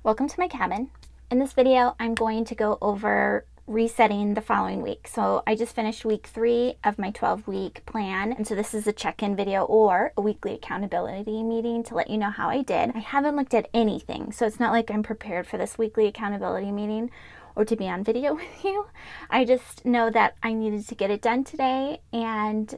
Welcome to my cabin. In this video, I'm going to go over resetting the following week. So I just finished week 3 of my 12-week plan. And so this is a check-in video or a weekly accountability meeting to let you know how I did. I haven't looked at anything, so it's not like I'm prepared for this weekly accountability meeting or to be on video with you. I just know that I needed to get it done today, and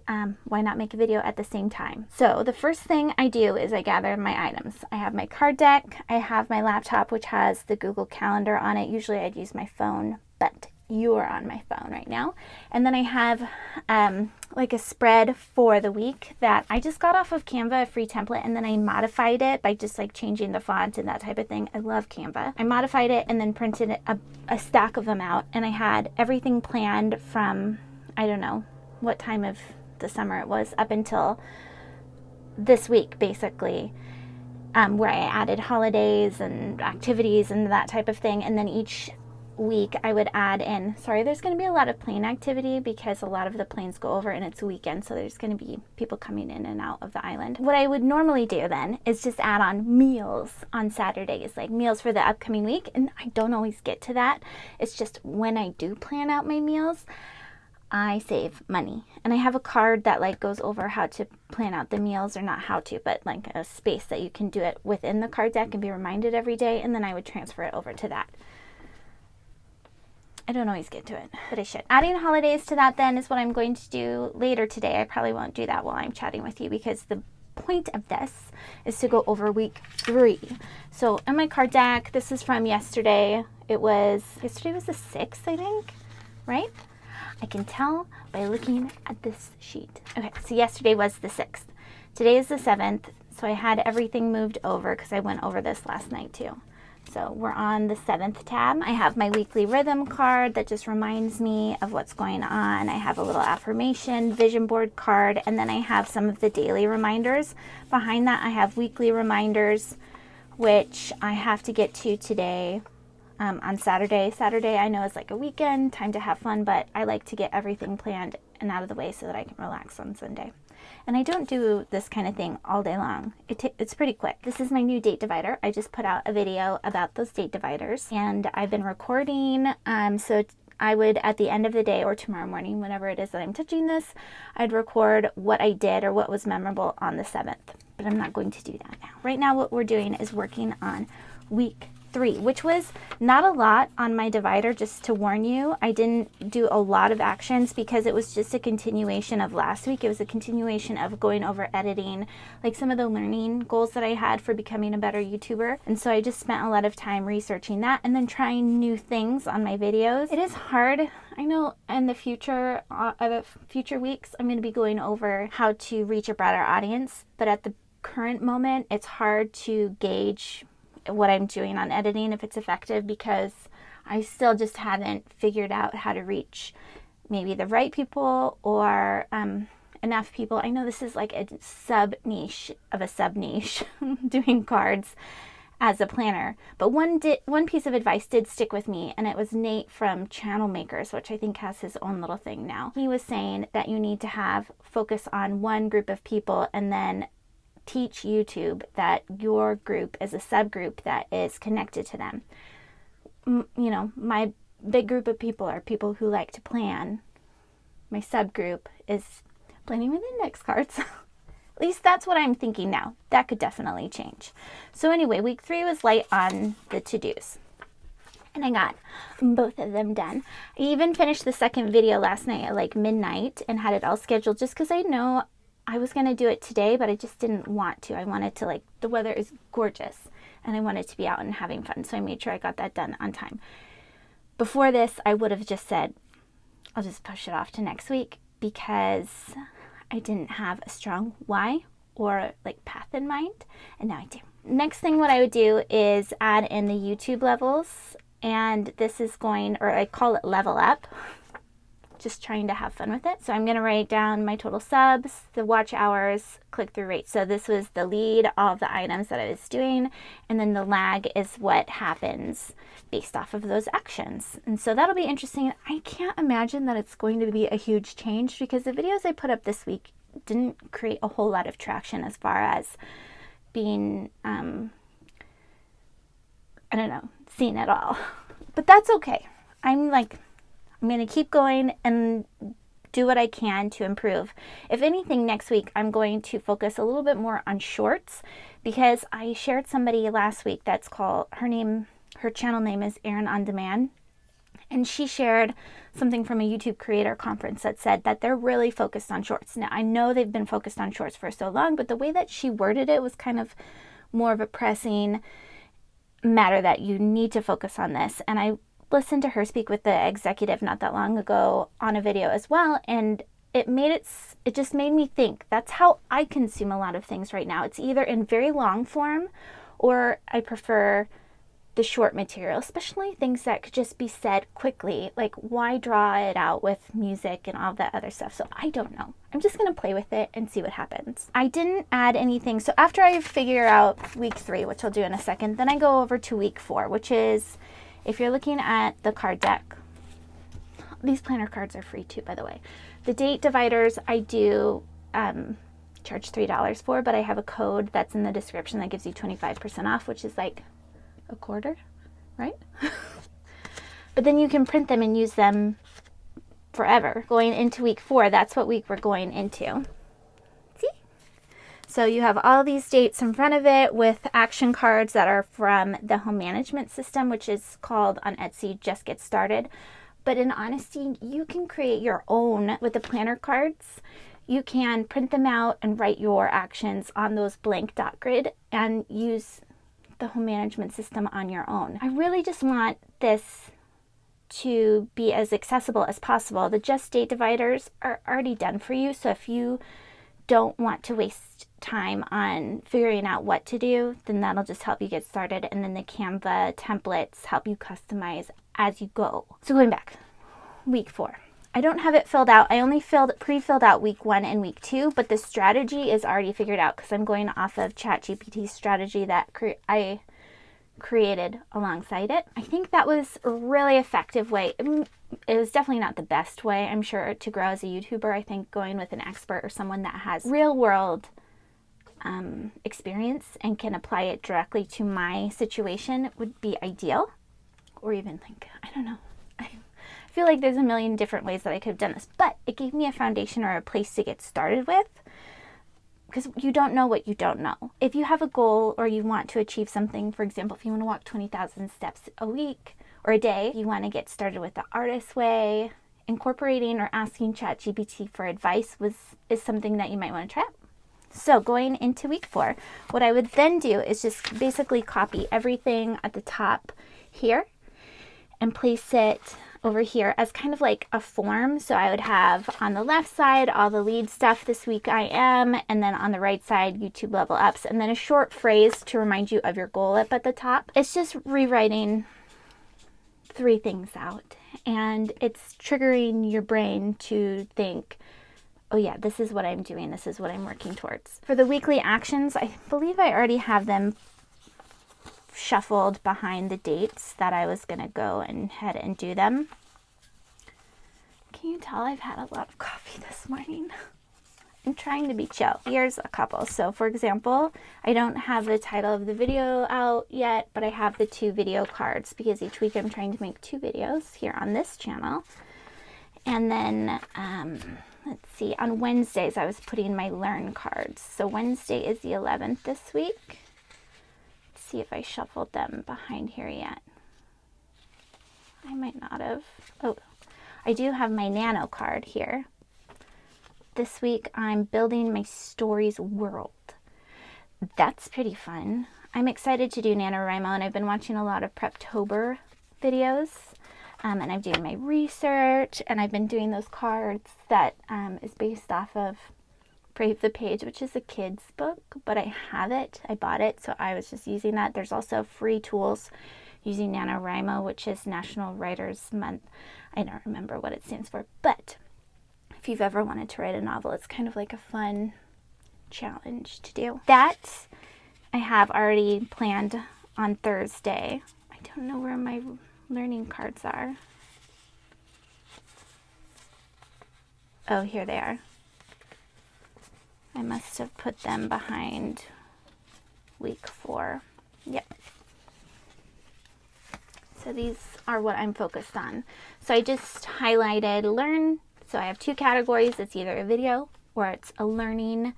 why not make a video at the same time? So the first thing I do is I gather my items. I have my card deck, I have my laptop which has the Google Calendar on it. Usually I'd use my phone, but you are on my phone right now. And then I have like a spread for the week that I just got off of Canva, a free template, and then I modified it by just like changing the font and that type of thing. I love Canva. I modified it and then printed a stack of them out, and I had everything planned from, I don't know what time of the summer it was, up until this week basically, where I added holidays and activities and that type of thing. And then each week I would add in, sorry, there's going to be a lot of plane activity because a lot of the planes go over and it's a weekend, so there's going to be people coming in and out of the island. What I would normally do then is just add on meals on Saturdays, like meals for the upcoming week, and I don't always get to that. It's just when I do plan out my meals, I save money. And I have a card that like goes over how to plan out the meals, or not how to, but like a space that you can do it within the card deck and be reminded every day, and then I would transfer it over to that. I don't always get to it, but I should. Adding holidays to that then is what I'm going to do later today. I probably won't do that while I'm chatting with you, because the point of this is to go over week 3. So in my card deck, this is from yesterday. Yesterday was the 6th, I think, right? I can tell by looking at this sheet. Okay, so yesterday was the 6th. Today is the 7th, so I had everything moved over because I went over this last night too. So we're on the 7th tab. I have my weekly rhythm card that just reminds me of what's going on. I have a little affirmation vision board card, and then I have some of the daily reminders. Behind that, I have weekly reminders, which I have to get to today on Saturday. Saturday I know is like a weekend, time to have fun, but I like to get everything planned and out of the way so that I can relax on Sunday. And I don't do this kind of thing all day long. It's pretty quick. This is my new date divider. I just put out a video about those date dividers, and I've been recording. So I would, at the end of the day or tomorrow morning, whenever it is that I'm touching this, I'd record what I did or what was memorable on the 7th. But I'm not going to do that now. Right now what we're doing is working on week 3, which was not a lot on my divider, just to warn you. I didn't do a lot of actions because it was just a continuation of last week. It was a continuation of going over editing, like some of the learning goals that I had for becoming a better YouTuber. And so I just spent a lot of time researching that and then trying new things on my videos. It is hard. I know in the future weeks, I'm going to be going over how to reach a broader audience, but at the current moment, it's hard to gauge what I'm doing on editing, if it's effective, because I still just haven't figured out how to reach maybe the right people or enough people. I know this is like a sub niche of a sub niche doing cards as a planner, but one piece of advice did stick with me, and it was Nate from Channel Makers, which I think has his own little thing now. He was saying that you need to focus on one group of people and then teach YouTube that your group is a subgroup that is connected to them. You know, my big group of people are people who like to plan. My subgroup is planning with index cards. At least that's what I'm thinking now. That could definitely change. So anyway, week 3 was light on the to-dos, and I got both of them done. I even finished the second video last night at like midnight and had it all scheduled just because I know I was going to do it today, but I just didn't want to. I wanted to, like, the weather is gorgeous and I wanted to be out and having fun. So I made sure I got that done on time. Before this, I would have just said, I'll just push it off to next week, because I didn't have a strong why or like path in mind. And now I do. Next thing, what I would do is add in the YouTube levels. And this is going, or I call it level up. Just trying to have fun with it. So I'm going to write down my total subs, the watch hours, click-through rate. So this was the lead, all of the items that I was doing, and then the lag is what happens based off of those actions. And so that'll be interesting. I can't imagine that it's going to be a huge change, because the videos I put up this week didn't create a whole lot of traction as far as being I don't know, seen it all. But that's okay. I'm going to keep going and do what I can to improve. If anything, next week I'm going to focus a little bit more on shorts, because I shared somebody last week that's called, her channel name is Erin On Demand, and she shared something from a YouTube creator conference that said that they're really focused on shorts. Now, I know they've been focused on shorts for so long, but the way that she worded it was kind of more of a pressing matter that you need to focus on this. And I listened to her speak with the executive not that long ago on a video as well, and it just made me think. That's how I consume a lot of things right now. It's either in very long form, or I prefer the short material, especially things that could just be said quickly. Like, why draw it out with music and all that other stuff? So I don't know. I'm just going to play with it and see what happens. I didn't add anything. So after I figure out week 3, which I'll do in a second, then I go over to week 4, which is, if you're looking at the card deck, these planner cards are free too, by the way. The date dividers I do charge $3 for, but I have a code that's in the description that gives you 25% off, which is like a quarter, right? But then you can print them and use them forever. Going into week 4, that's what week we're going into. See? So you have all these dates in front of it with action cards that are from the home management system, which is called on Etsy Just Get Started. But in honesty, you can create your own with the planner cards. You can print them out and write your actions on those blank dot grid and use the home management system on your own. I really just want this to be as accessible as possible. The just date dividers are already done for you, so if you don't want to waste time on figuring out what to do, then that'll just help you get started. And then the Canva templates help you customize as you go. So going back, week 4. I don't have it filled out. I only pre-filled out week 1 and week 2, but the strategy is already figured out because I'm going off of ChatGPT's strategy that I created alongside it. I think that was a really effective way. It was definitely not the best way, I'm sure, to grow as a YouTuber. I think going with an expert or someone that has real world experience and can apply it directly to my situation would be ideal. Or even I don't know. I feel like there's a million different ways that I could have done this, but it gave me a foundation or a place to get started with, because you don't know what you don't know. If you have a goal or you want to achieve something, for example, if you want to walk 20,000 steps a week or a day, you want to get started with the artist way, incorporating or asking ChatGPT for advice is something that you might want to try out. So going into week 4, what I would then do is just basically copy everything at the top here and place it over here as kind of like a form. So I would have on the left side all the lead stuff, this week I am, and then on the right side YouTube level ups, and then a short phrase to remind you of your goal up at the top. It's just rewriting 3 things out, and it's triggering your brain to think, oh yeah, this is what I'm doing, this is what I'm working towards. For the weekly actions, I believe I already have them shuffled behind the dates that I was going to go and head and do them. Can you tell I've had a lot of coffee this morning? I'm trying to be chill. Here's a couple. So for example, I don't have the title of the video out yet, but I have the 2 video cards because each week I'm trying to make 2 videos here on this channel. And then, let's see, on Wednesdays I was putting my learn cards. So Wednesday is the 11th this week. See if I shuffled them behind here yet. I might not have. Oh, I do have my nano card here. This week I'm building my stories world. That's pretty fun. I'm excited to do NaNoWriMo, and I've been watching a lot of Preptober videos, and I'm doing my research, and I've been doing those cards that is based off of Brave the Page, which is a kid's book, but I have it. I bought it, so I was just using that. There's also free tools using NaNoWriMo, which is National Writers Month. I don't remember what it stands for, but if you've ever wanted to write a novel, it's kind of like a fun challenge to do. That I have already planned on Thursday. I don't know where my learning cards are. Oh, here they are. I must have put them behind week 4. Yep. So these are what I'm focused on. So I just highlighted learn. So I have 2 categories. It's either a video or it's a learning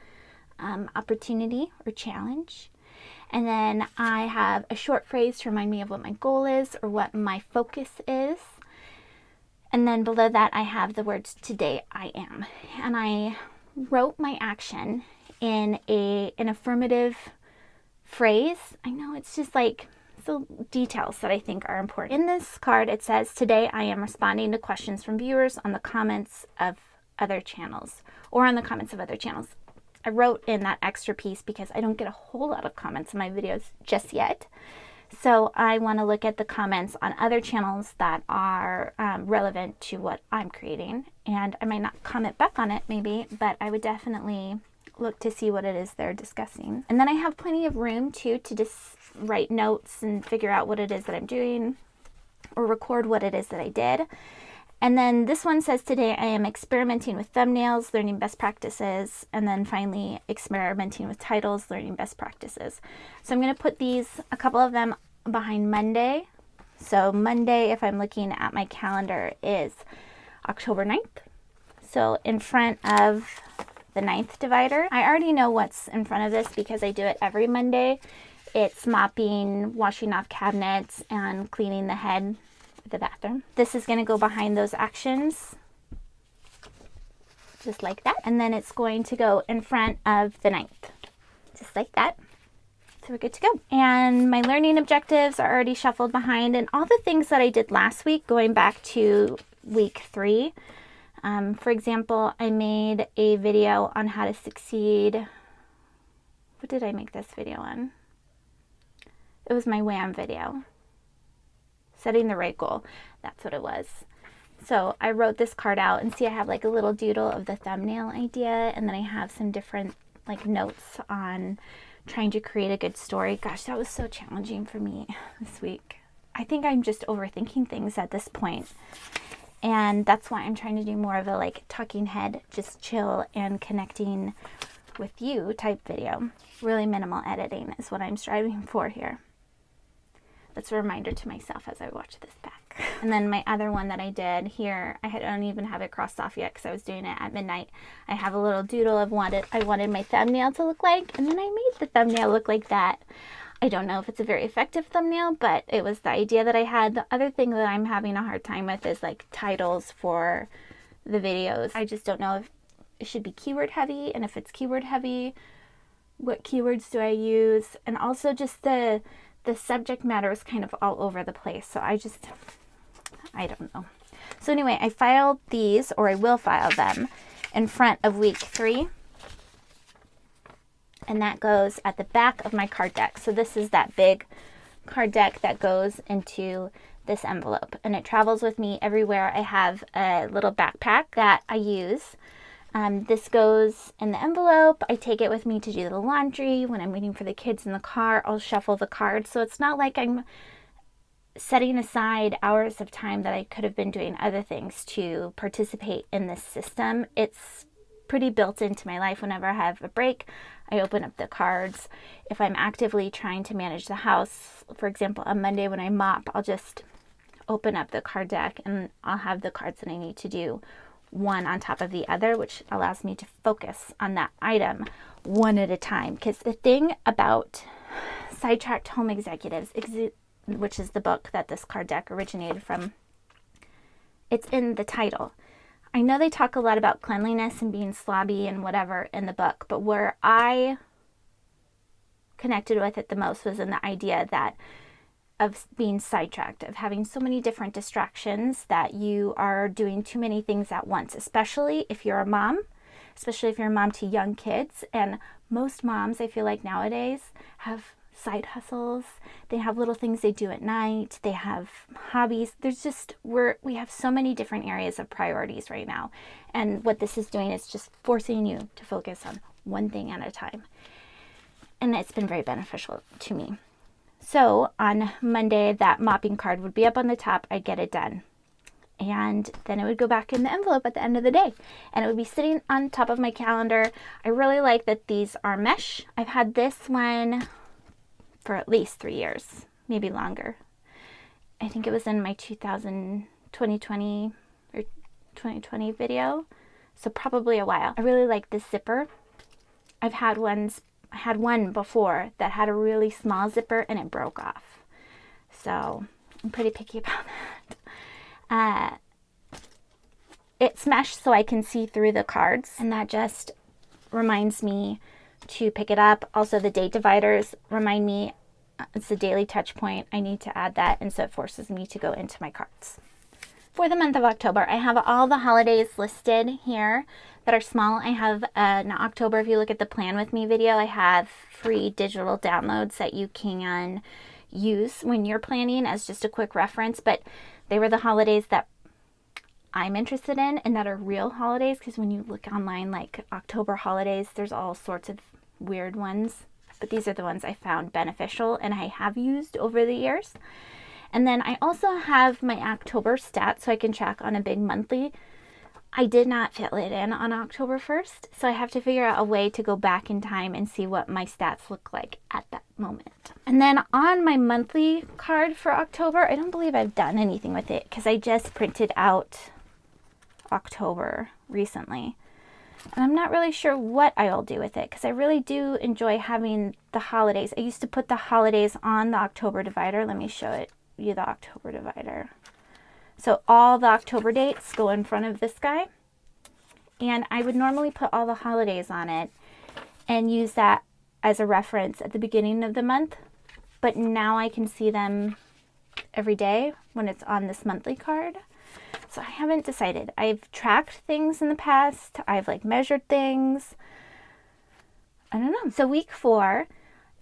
opportunity or challenge. And then I have a short phrase to remind me of what my goal is or what my focus is. And then below that, I have the words today I am. And I wrote my action in an affirmative phrase. I know it's just like so details that I think are important. In this card, it says, today I am responding to questions from viewers on the comments of other channels or on the comments of other channels. I wrote in that extra piece because I don't get a whole lot of comments on my videos just yet. So I want to look at the comments on other channels that are relevant to what I'm creating. And I might not comment back on it maybe, but I would definitely look to see what it is they're discussing. And then I have plenty of room too to just write notes and figure out what it is that I'm doing or record what it is that I did. And then this one says, today I am experimenting with thumbnails, learning best practices, and then finally experimenting with titles, learning best practices. So I'm going to put a couple of them behind Monday. So Monday, if I'm looking at my calendar, is October 9th. So in front of the 9th divider, I already know what's in front of this because I do it every Monday. It's mopping, washing off cabinets, and cleaning the head of the bathroom. This is going to go behind those actions, just like that. And then it's going to go in front of the 9th, just like that. So we're good to go. And my learning objectives are already shuffled behind, and all the things that I did last week, going back to week 3. For example, I made a video on how to succeed. What did I make this video on? It was my WHAM video. Setting the right goal. That's what it was. So I wrote this card out, and see I have like a little doodle of the thumbnail idea, and then I have some different like notes on trying to create a good story. Gosh, that was so challenging for me this week. I think I'm just overthinking things at this point. And that's why I'm trying to do more of a like talking head, just chill and connecting with you type video. Really minimal editing is what I'm striving for here. That's a reminder to myself as I watch this back. And then my other one that I did here, I don't even have it crossed off yet because I was doing it at midnight. I have a little doodle of what I wanted my thumbnail to look like, and then I made the thumbnail look like that. I don't know if it's a very effective thumbnail, but it was the idea that I had. The other thing that I'm having a hard time with is like titles for the videos. I just don't know if it should be keyword heavy, and if it's keyword heavy, what keywords do I use? And also just the subject matter is kind of all over the place. So I don't know. So anyway, I filed these, or I will file them, in front of week 3. And that goes at the back of my card deck. So this is that big card deck that goes into this envelope. And it travels with me everywhere. I have a little backpack that I use. This goes in the envelope. I take it with me to do the laundry. When I'm waiting for the kids in the car, I'll shuffle the cards. So it's not like I'm setting aside hours of time that I could have been doing other things to participate in this system. It's pretty built into my life. Whenever I have a break, I open up the cards. If I'm actively trying to manage the house, for example, on Monday when I mop, I'll just open up the card deck and I'll have the cards that I need to do, one on top of the other, which allows me to focus on that item one at a time. Because the thing about Sidetracked Home Executives, which is the book that this card deck originated from, it's in the title. I know they talk a lot about cleanliness and being slobby and whatever in the book, but where I connected with it the most was in the idea that of being sidetracked, of having so many different distractions that you are doing too many things at once, especially if you're a mom, especially if you're a mom to young kids. And most moms, I feel like nowadays, have side hustles. They have little things they do at night. They have hobbies. We have so many different areas of priorities right now. And what this is doing is just forcing you to focus on one thing at a time. And it's been very beneficial to me. So on Monday, that mopping card would be up on the top. I'd get it done. And then it would go back in the envelope at the end of the day. And it would be sitting on top of my calendar. I really like that these are mesh. I've had this one for at least 3 years, maybe longer. I think it was in my 2020 or 2020 video. So probably a while. I really like this zipper. I had one before that had a really small zipper and it broke off. So I'm pretty picky about that. It's meshed so I can see through the cards, and that just reminds me to pick it up. Also, the date dividers remind me it's a daily touch point. I need to add that, and so it forces me to go into my cards. For the month of October, I have all the holidays listed here that are small. I have in October, if you look at the Plan With Me video, I have free digital downloads that you can use when you're planning as just a quick reference, but they were the holidays that I'm interested in and that are real holidays, because when you look online, like October holidays, there's all sorts of weird ones, but these are the ones I found beneficial and I have used over the years. And then I also have my October stats so I can track on a big monthly. I did not fill it in on October 1st, so I have to figure out a way to go back in time and see what my stats look like at that moment. And then on my monthly card for October, I don't believe I've done anything with it because I just printed out October recently. And I'm not really sure what I'll do with it because I really do enjoy having the holidays. I used to put the holidays on the October divider. Let me show you the October divider. So all the October dates go in front of this guy. And I would normally put all the holidays on it and use that as a reference at the beginning of the month. But now I can see them every day when it's on this monthly card. So I haven't decided. I've tracked things in the past. I've measured things. I don't know. So week 4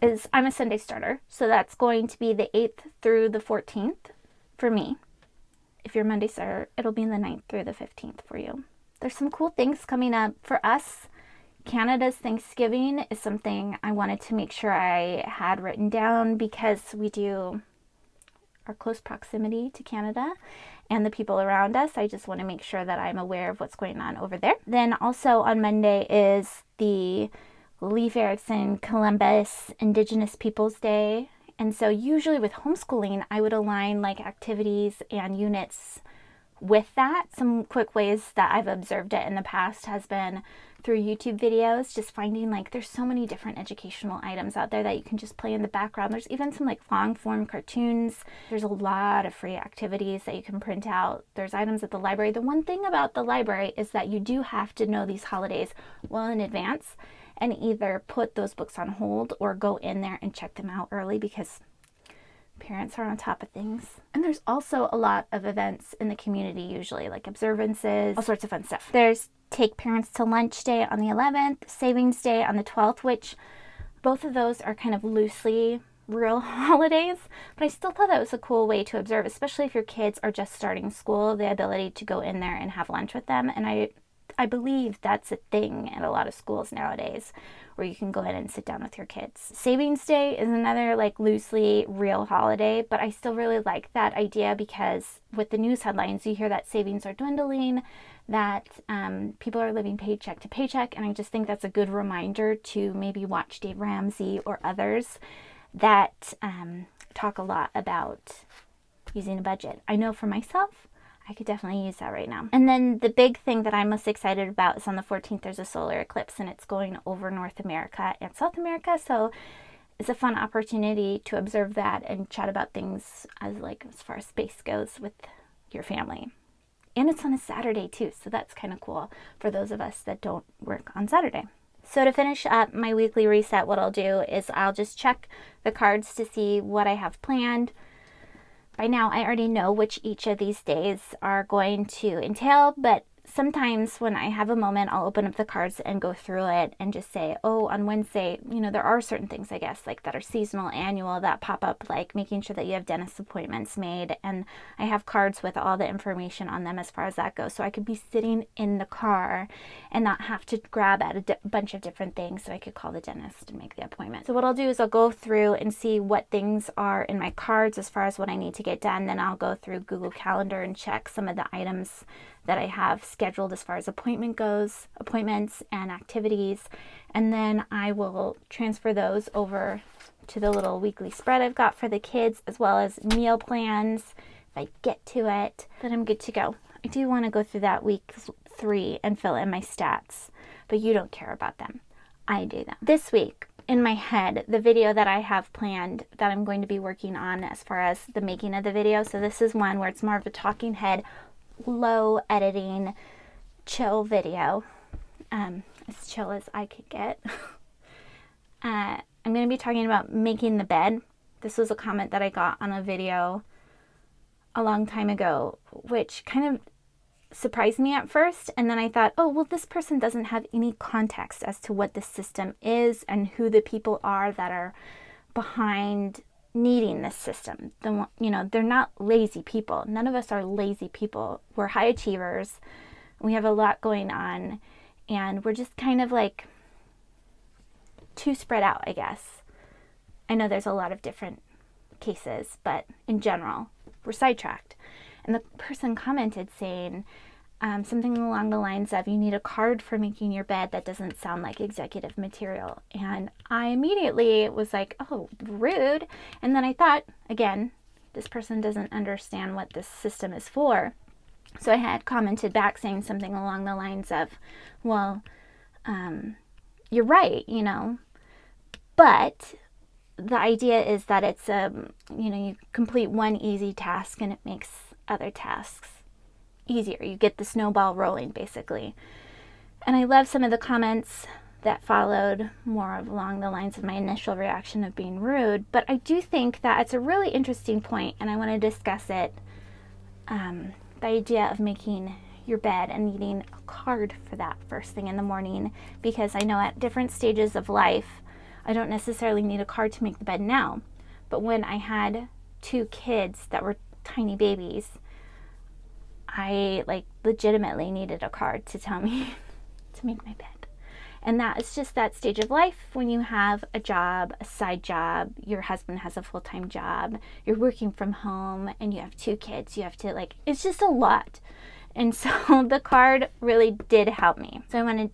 is, I'm a Sunday starter. So that's going to be the 8th through the 14th for me. If you're a Monday starter, it'll be the 9th through the 15th for you. There's some cool things coming up for us. Canada's Thanksgiving is something I wanted to make sure I had written down because we do our close proximity to Canada and the people around us. I just want to make sure that I'm aware of what's going on over there. Then also on Monday is the Leif Erikson Columbus Indigenous Peoples Day. And so usually with homeschooling, I would align activities and units with that. Some quick ways that I've observed it in the past has been through YouTube videos, just finding there's so many different educational items out there that you can just play in the background. There's even some long form cartoons. There's a lot of free activities that you can print out. There's items at the library. The one thing about the library is that you do have to know these holidays well in advance and either put those books on hold or go in there and check them out early because parents are on top of things. And there's also a lot of events in the community usually, like observances, all sorts of fun stuff. There's Take Parents to Lunch Day on the 11th, Savings Day on the 12th, which both of those are kind of loosely real holidays, but I still thought that was a cool way to observe, especially if your kids are just starting school, the ability to go in there and have lunch with them. And I believe that's a thing at a lot of schools nowadays where you can go in and sit down with your kids. Savings Day is another loosely real holiday, but I still really like that idea because with the news headlines, you hear that savings are dwindling, that people are living paycheck to paycheck, and I just think that's a good reminder to maybe watch Dave Ramsey or others that talk a lot about using a budget. I know for myself, I could definitely use that right now. And then the big thing that I'm most excited about is on the 14th, there's a solar eclipse and it's going over North America and South America. So it's a fun opportunity to observe that and chat about things as far as space goes with your family. And it's on a Saturday too. So that's kind of cool for those of us that don't work on Saturday. So to finish up my weekly reset, what I'll do is I'll just check the cards to see what I have planned. By now, I already know which each of these days are going to entail, but sometimes when I have a moment, I'll open up the cards and go through it and just say, oh, on Wednesday, there are certain things, I guess, that are seasonal, annual, that pop up, making sure that you have dentist appointments made. And I have cards with all the information on them as far as that goes. So I could be sitting in the car and not have to grab at a bunch of different things. So I could call the dentist and make the appointment. So what I'll do is I'll go through and see what things are in my cards as far as what I need to get done. Then I'll go through Google Calendar and check some of the items that I have scheduled as far as appointments and activities. And then I will transfer those over to the little weekly spread I've got for the kids, as well as meal plans. If I get to it, then I'm good to go. I do want to go through that week 3 and fill in my stats, but you don't care about them. I do them. This week, in my head, the video that I have planned that I'm going to be working on as far as the making of the video. So this is one where it's more of a talking head, low editing, chill video. As chill as I could get. I'm going to be talking about making the bed. This was a comment that I got on a video a long time ago, which kind of surprised me at first. And then I thought, oh, well, this person doesn't have any context as to what the system is and who the people are that are behind needing this system. They're not lazy people. None of us are lazy people. We're high achievers. We have a lot going on, and we're just kind of like too spread out, I guess. I know there's a lot of different cases, but in general, we're sidetracked. And the person commented saying something along the lines of, you need a card for making your bed. That doesn't sound like executive material. And I immediately was like, oh, rude. And then I thought, again, this person doesn't understand what this system is for. So I had commented back saying something along the lines of, well, you're right, but the idea is that it's you complete one easy task and it makes other tasks easier. You get the snowball rolling, basically. And I love some of the comments that followed more along the lines of my initial reaction of being rude, but I do think that it's a really interesting point, and I want to discuss it. The idea of making your bed and needing a card for that first thing in the morning, because I know at different stages of life, I don't necessarily need a card to make the bed now. But when I had 2 kids that were tiny babies, I legitimately needed a card to tell me to make my bed. And that is just that stage of life when you have a job, a side job, your husband has a full-time job, you're working from home, and you have 2 kids. You have to it's just a lot. And so the card really did help me. So I want to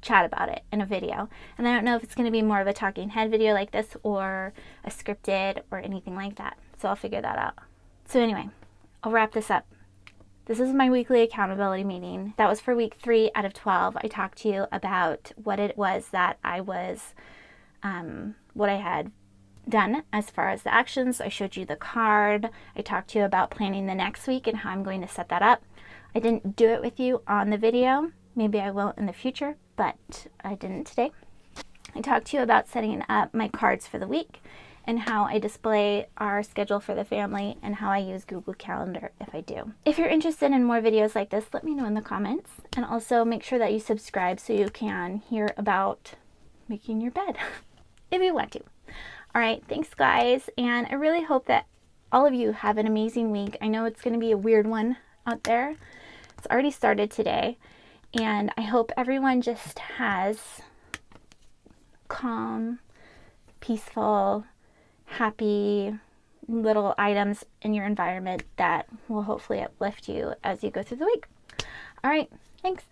chat about it in a video. And I don't know if it's going to be more of a talking head video like this or a scripted or anything like that. So I'll figure that out. So anyway, I'll wrap this up. This is my weekly accountability meeting. That was for week 3 out of 12. I talked to you about what it was that I was, what I had done as far as the actions. I showed you the card. I talked to you about planning the next week and how I'm going to set that up. I didn't do it with you on the video. Maybe I will in the future, but I didn't today. I talked to you about setting up my cards for the week and how I display our schedule for the family and how I use Google Calendar if I do. If you're interested in more videos like this, let me know in the comments, and also make sure that you subscribe so you can hear about making your bed if you want to. All right, thanks guys, and I really hope that all of you have an amazing week. I know it's going to be a weird one out there. It's already started today, and I hope everyone just has calm, peaceful, happy little items in your environment that will hopefully uplift you as you go through the week. All right, thanks.